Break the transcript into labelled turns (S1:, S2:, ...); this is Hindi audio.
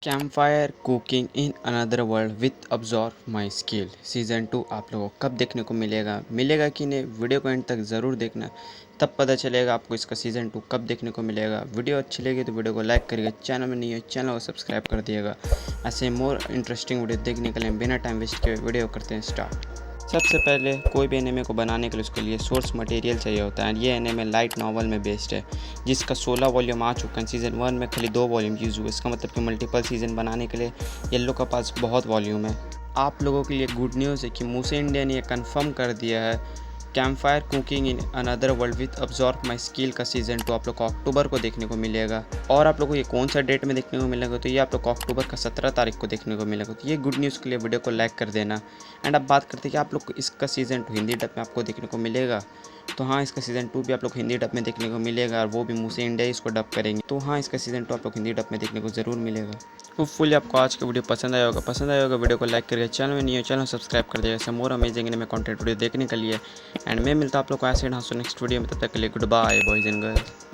S1: कैम्पफायर cooking in another world with absorb my skill season 2 आप लोगों को कब देखने को मिलेगा कि नहीं। वीडियो को एंड तक ज़रूर देखना, तब पता चलेगा आपको इसका सीज़न 2 कब देखने को मिलेगा। वीडियो अच्छी लगी तो वीडियो को लाइक करिएगा, चैनल में नहीं है चैनल को सब्सक्राइब कर दिएगा। ऐसे मोर इंटरेस्टिंग वीडियो देखने के लिए बिना टाइम वेस्ट किए वीडियो करते हैं स्टार्ट। सबसे पहले कोई भी एनिमे को बनाने के लिए उसके लिए सोर्स मटेरियल चाहिए होता है। ये एनिमे लाइट नॉवल में बेस्ड है, जिसका 16 वॉल्यूम आ चुका है। सीज़न 1 में खाली 2 वॉल्यूम यूज़ हुए, इसका मतलब कि मल्टीपल सीज़न बनाने के लिए येलो के पास बहुत वॉल्यूम है। आप लोगों के लिए गुड न्यूज़ है कि मूसे इंडिया ने ये कंफर्म कर दिया है campfire cooking in another world with absorb my skill का सीज़न 2 आप लोग को अक्टूबर को देखने को मिलेगा। और आप लोग को ये कौन सा डेट में देखने को मिलेगा, तो ये आप लोग को अक्टूबर का 17 तारीख को देखने को मिलेगा। तो ये गुड न्यूज़ के लिए वीडियो को लाइक कर देना। एंड अब बात करते हैं कि आप लोग को इसका सीज़न 2 हिंदी डब में आपको देखने को मिलेगा। तो हाँ, इसका सीज़न 2 भी आप लोग हिंदी डब में देखने को मिलेगा, और वो भी मूसे इंडिया इसको डब करेंगे। तो हाँ, इसका सीज़न 2 आप लोग हिंदी डब में देखने को ज़रूर मिलेगा। होपफुली आपको आज का वीडियो पसंद आया होगा। वीडियो को लाइक करिए, चैनल में नहीं है चैनल सब्सक्राइब कर दिएगा। ऐसे मोर अमेजिंग एनिमे कंटेंट वीडियो देखने के लिए। एंड मैं मिलता हूँ आप लोग को ऐसे नेक्स्ट वीडियो में। तब तक के लिए goodbye boys and girls.